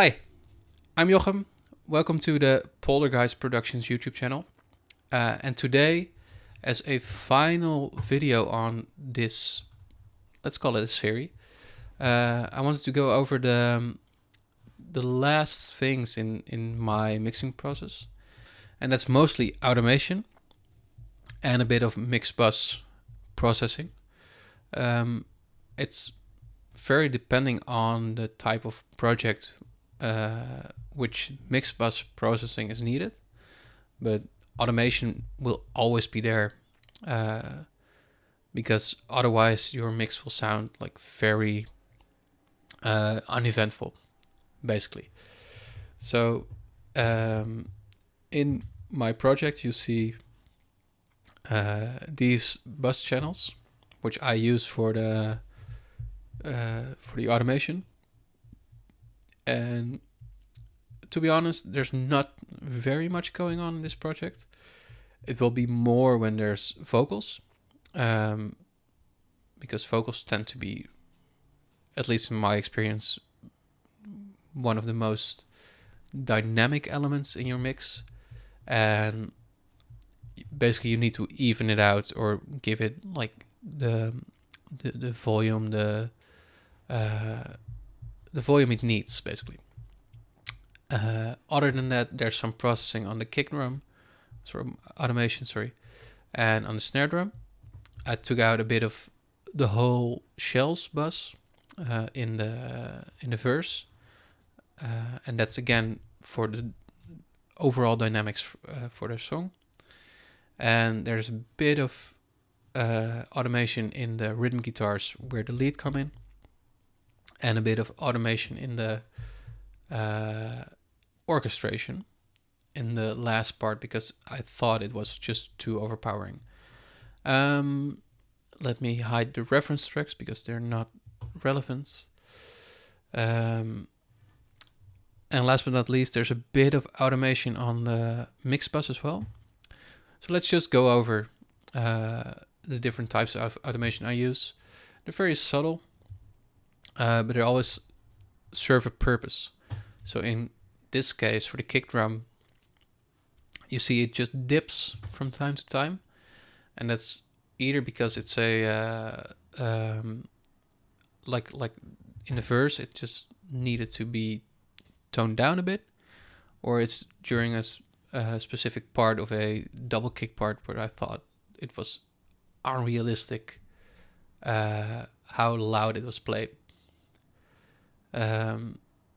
Hi, I'm Jochem. Welcome to the Poltergeist Productions YouTube channel. And today, as a final video on this, let's call it a series, I wanted to go over the last things in my mixing process. And that's mostly automation and a bit of Mixbus processing. It's very depending on the type of project which Mixbus processing is needed, but automation will always be there because otherwise your mix will sound like very uneventful, basically. So in my project you see these bus channels, which I use for the automation. And to be honest, there's not very much going on in this project. It will be more when there's vocals, because vocals tend to be, at least in my experience, one of the most dynamic elements in your mix. And basically you need to even it out or give it like the volume, the volume it needs, basically. Other than that, there's some processing on the kick drum, automation, and on the snare drum. I took out a bit of the whole shells bus in the verse, and that's again for the overall dynamics for the song. And there's a bit of automation in the rhythm guitars where the lead come in, and a bit of automation in the orchestration in the last part because I thought it was just too overpowering. Let me hide the reference tracks because they're not relevant. And last but not least, there's a bit of automation on the Mixbus as well. So let's just go over the different types of automation I use. They're very subtle, but they always serve a purpose. So in this case, for the kick drum, you see it just dips from time to time, and that's either because it's a like in the verse it just needed to be toned down a bit, or it's during a specific part of a double kick part where I thought it was unrealistic how loud it was played.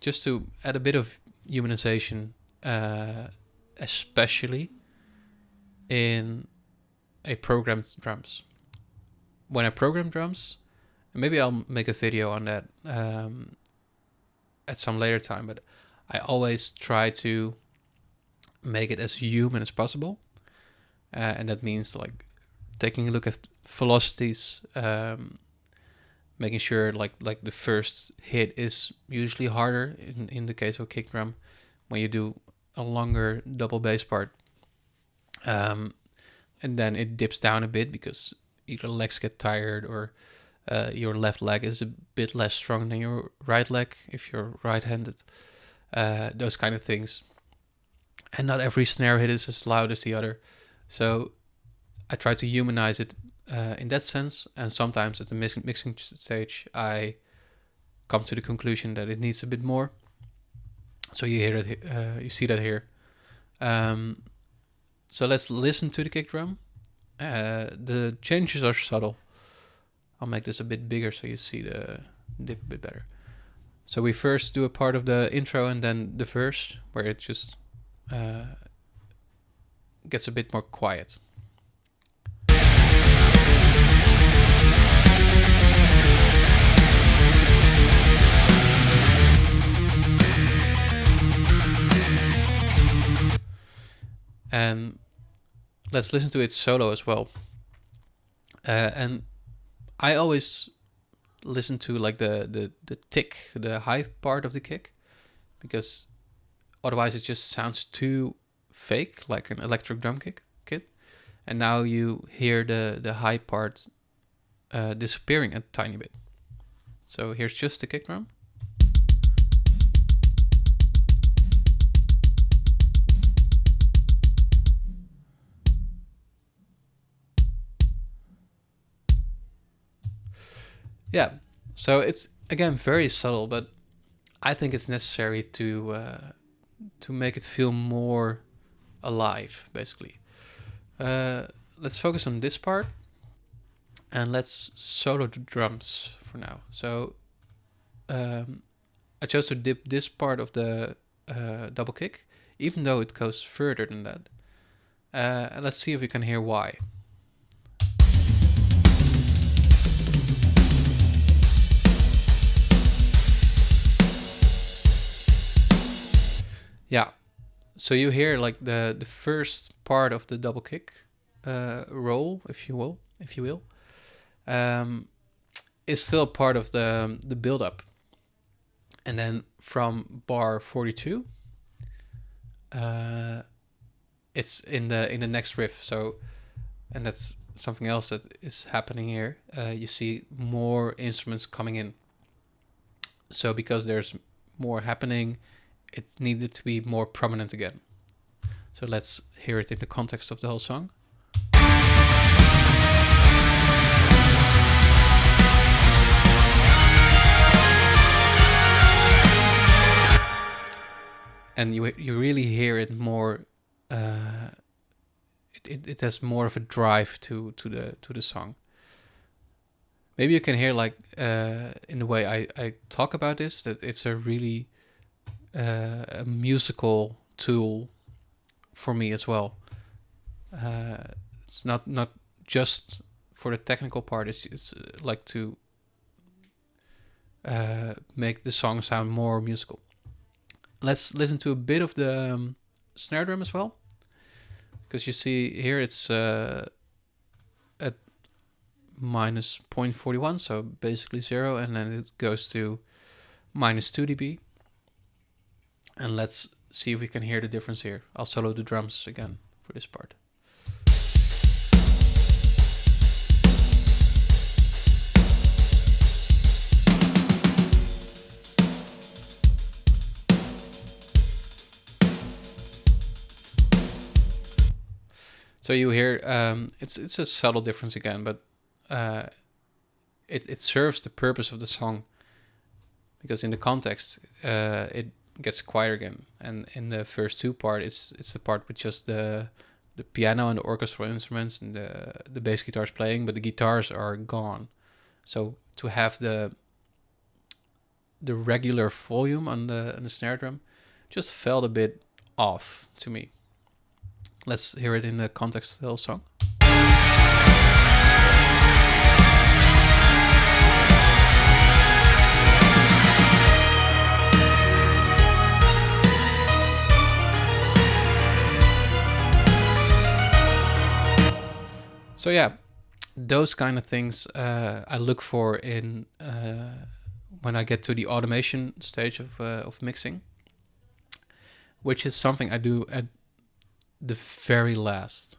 Just to add a bit of humanization, especially in a programmed drums. When I program drums, and maybe I'll make a video on that at some later time, but I always try to make it as human as possible, and that means like taking a look at velocities, making sure like the first hit is usually harder in the case of kick drum when you do a longer double bass part, and then it dips down a bit because either legs get tired or your left leg is a bit less strong than your right leg if you're right-handed, those kind of things. And not every snare hit is as loud as the other, so I try to humanize it in that sense. And sometimes at the mixing stage I come to the conclusion that it needs a bit more, so you hear it, you see that here. So let's listen to the kick drum. The changes are subtle. I'll make this a bit bigger so you see the dip a bit better. So we first do a part of the intro and then the verse where it just gets a bit more quiet. And let's listen to it solo as well. And I always listen to like the tick, the high part of the kick, because otherwise it just sounds too fake, like an electric drum kit. And now you hear the high part disappearing a tiny bit. So here's just the kick drum. Yeah, so it's again very subtle, but I think it's necessary to make it feel more alive, basically. Let's focus on this part, and let's solo the drums for now. So I chose to dip this part of the double kick, even though it goes further than that. And let's see if we can hear why. Yeah, so you hear like the first part of the double kick roll, if you will, is still part of the build up, and then from bar 42, it's in the next riff. So, and that's something else that is happening here. You see more instruments coming in. So because there's more happening, it needed to be more prominent again. So let's hear it in the context of the whole song. And you really hear it more. It has more of a drive to the song. Maybe you can hear like in the way I talk about this, that it's a really a musical tool for me as well. It's not just for the technical part. It's like to make the song sound more musical. Let's listen to a bit of the snare drum as well, because you see here it's at minus 0.41, so basically 0, and then it goes to minus 2 dB. And let's see if we can hear the difference here. I'll solo the drums again for this part. So you hear it's a subtle difference again, but it serves the purpose of the song, because in the context it gets quieter again, and in the first two part it's the part with just the piano and the orchestral instruments and the bass guitars playing, but the guitars are gone. So to have the regular volume on the snare drum just felt a bit off to me. Let's hear it in the context of the whole song. So yeah, those kind of things I look for in when I get to the automation stage of mixing, which is something I do at the very last.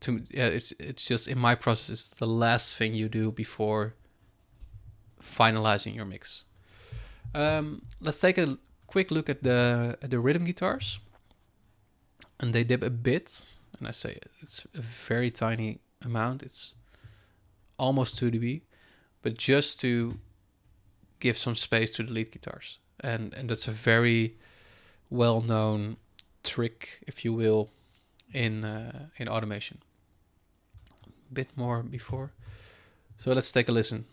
It's just in my process, it's the last thing you do before finalizing your mix. Let's take a quick look at the rhythm guitars, and they dip a bit, and I say it's a very tiny amount. It's almost 2 dB, but just to give some space to the lead guitars, and that's a very well-known trick, if you will, in automation. A bit more before. So let's take a listen.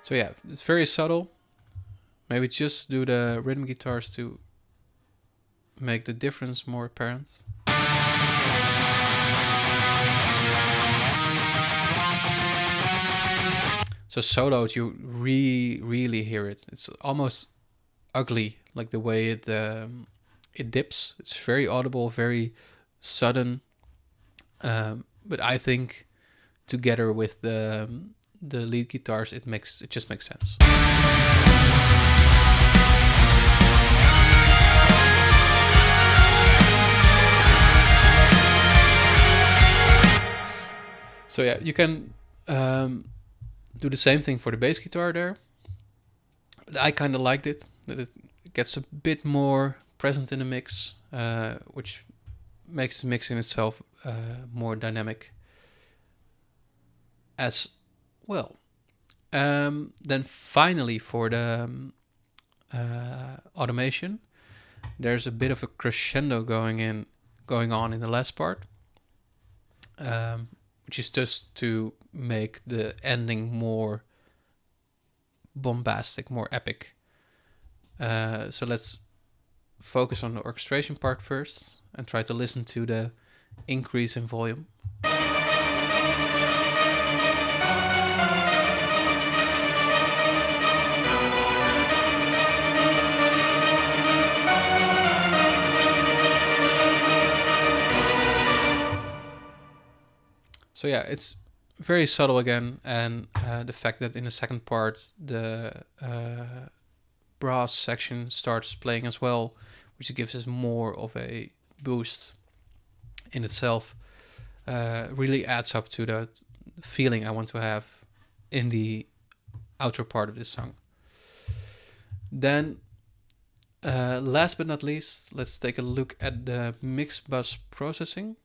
So yeah, it's very subtle. Maybe just do the rhythm guitars to make the difference more apparent. So soloed, you really hear it. It's almost ugly, like the way it dips. It's very audible, very sudden. But I think together with the lead guitars, it just makes sense. So yeah, you can do the same thing for the bass guitar there. But I kind of liked it, that it gets a bit more present in the mix, which makes the mix in itself more dynamic as well. Then finally for the automation, there's a bit of a crescendo going on in the last part, which is just to make the ending more bombastic, more epic. So let's focus on the orchestration part first and try to listen to the increase in volume. So yeah, it's very subtle again, and the fact that in the second part the brass section starts playing as well, which gives us more of a boost in itself, really adds up to the feeling I want to have in the outro part of this song. Then last but not least, let's take a look at the Mixbus processing.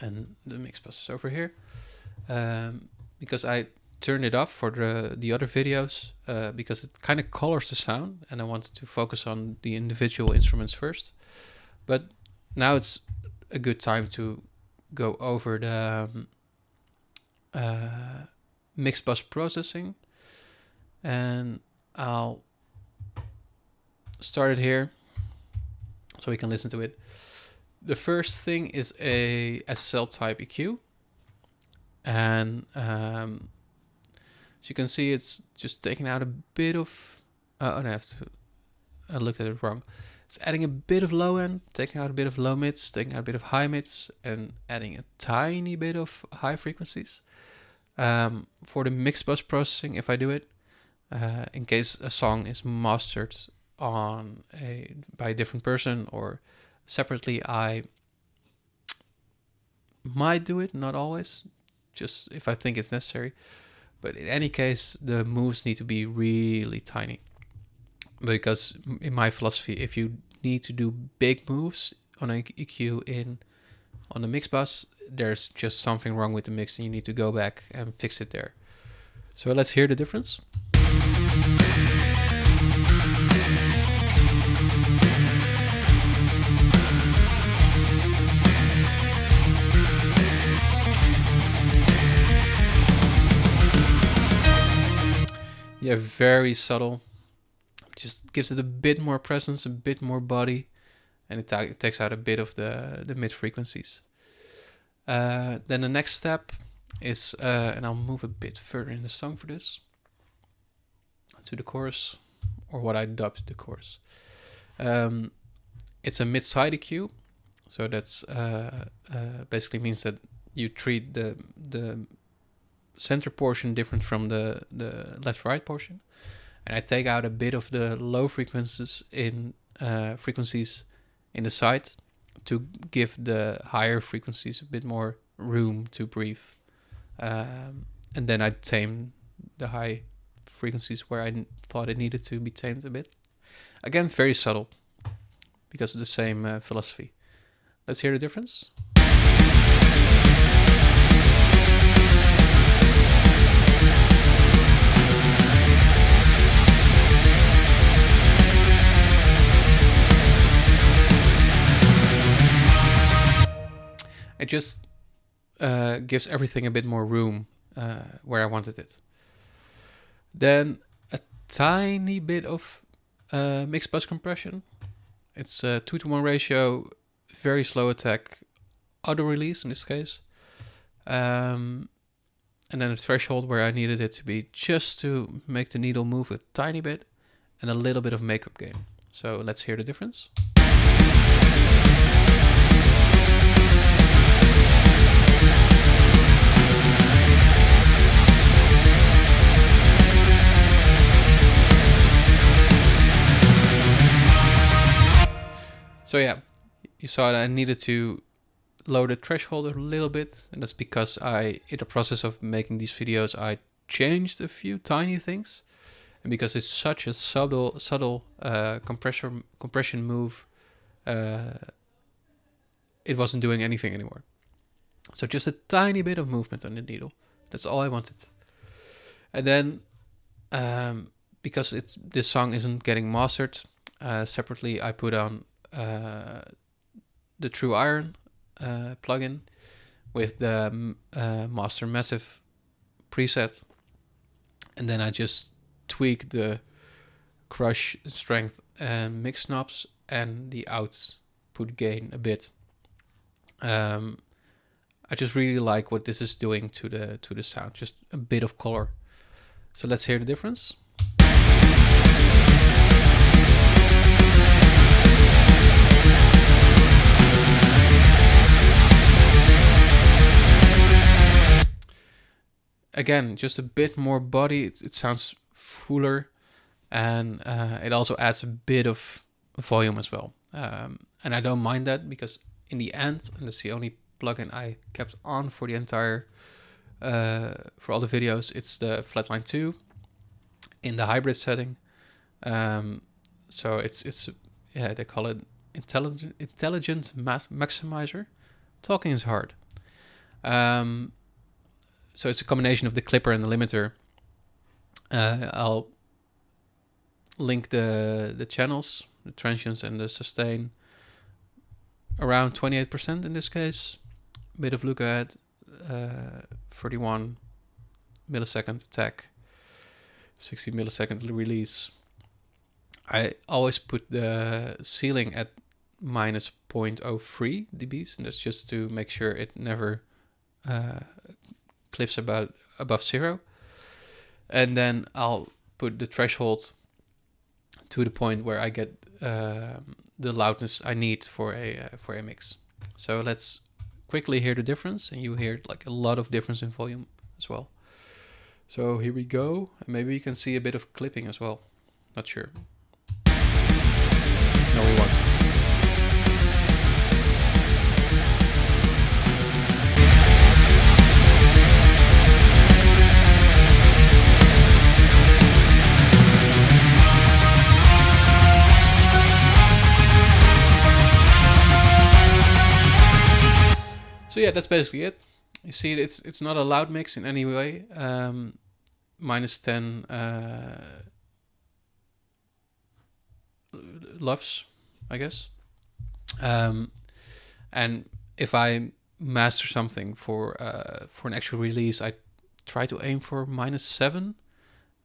And the Mixbus is over here, because I turned it off for the other videos, because it kind of colors the sound and I wanted to focus on the individual instruments first. But now it's a good time to go over the Mixbus processing, and I'll start it here so we can listen to it. The first thing is a SSL type EQ, and as you can see, it's just taking out a bit of I looked at it wrong. It's adding a bit of low end, taking out a bit of low mids, taking out a bit of high mids, and adding a tiny bit of high frequencies. For the Mixbus processing, if I do it, in case a song is mastered by a different person or separately, I might do it, not always, just if I think it's necessary. But in any case, the moves need to be really tiny, because in my philosophy, if you need to do big moves on an EQ on the Mixbus, there's just something wrong with the mix and you need to go back and fix it there. So let's hear the difference. Yeah, very subtle. Just gives it a bit more presence, a bit more body, and it takes out a bit of the mid frequencies. Then the next step is, and I'll move a bit further in the song for this, to the chorus, or what I dubbed the chorus. It's a mid-side EQ, so that's basically means that you treat the center portion different from the left-right portion, and I take out a bit of the low frequencies in the side to give the higher frequencies a bit more room to breathe, and then I tame the high frequencies where I thought it needed to be tamed a bit. Again, very subtle because of the same philosophy. Let's hear the difference. It just gives everything a bit more room where I wanted it. Then a tiny bit of Mixbus compression. It's a 2-to-1 ratio, very slow attack, auto release in this case. And then a threshold where I needed it to be just to make the needle move a tiny bit, and a little bit of makeup gain. So let's hear the difference. So yeah, you saw that I needed to lower the threshold a little bit, and that's because in the process of making these videos, I changed a few tiny things, and because it's such a subtle compression move, it wasn't doing anything anymore. So just a tiny bit of movement on the needle. That's all I wanted. And then, because this song isn't getting mastered separately, I put on the True Iron plugin with the Master Massive preset, and then I just tweak the crush strength and mix knobs and the output gain a bit. I just really like what this is doing to the sound, just a bit of color. So let's hear the difference. Again, just a bit more body. It sounds fuller, and it also adds a bit of volume as well. And I don't mind that, because in the end, and that's the only plugin I kept on for the entire for all the videos, it's the Flatline 2 in the hybrid setting. So it's yeah, they call it intelligent maximizer. Talking is hard. So it's a combination of the clipper and the limiter. I'll link the channels, the transients and the sustain, around 28% in this case. Bit of look ahead, 31 millisecond attack, 60 millisecond release. I always put the ceiling at minus 0.03 dBs, and that's just to make sure it never clips above 0. And then I'll put the threshold to the point where I get the loudness I need for a mix. So let's quickly hear the difference, and you hear like a lot of difference in volume as well. So here we go. Maybe you can see a bit of clipping as well. Not sure. No, we won't. So yeah, that's basically it. You see, it's not a loud mix in any way. Minus 10 LUFS, I guess. And if I master something for an actual release, I try to aim for minus 7,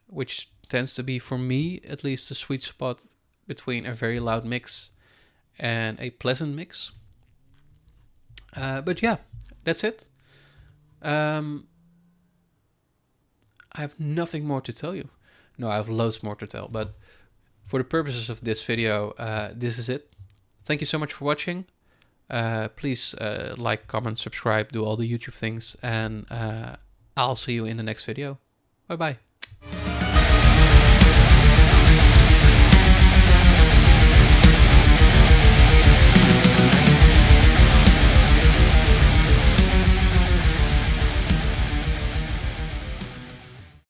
which tends to be, for me at least, the sweet spot between a very loud mix and a pleasant mix. But yeah, that's it. I have nothing more to tell you. No, I have loads more to tell, but for the purposes of this video, this is it. Thank you so much for watching. Please like, comment, subscribe, do all the YouTube things, and I'll see you in the next video. Bye bye.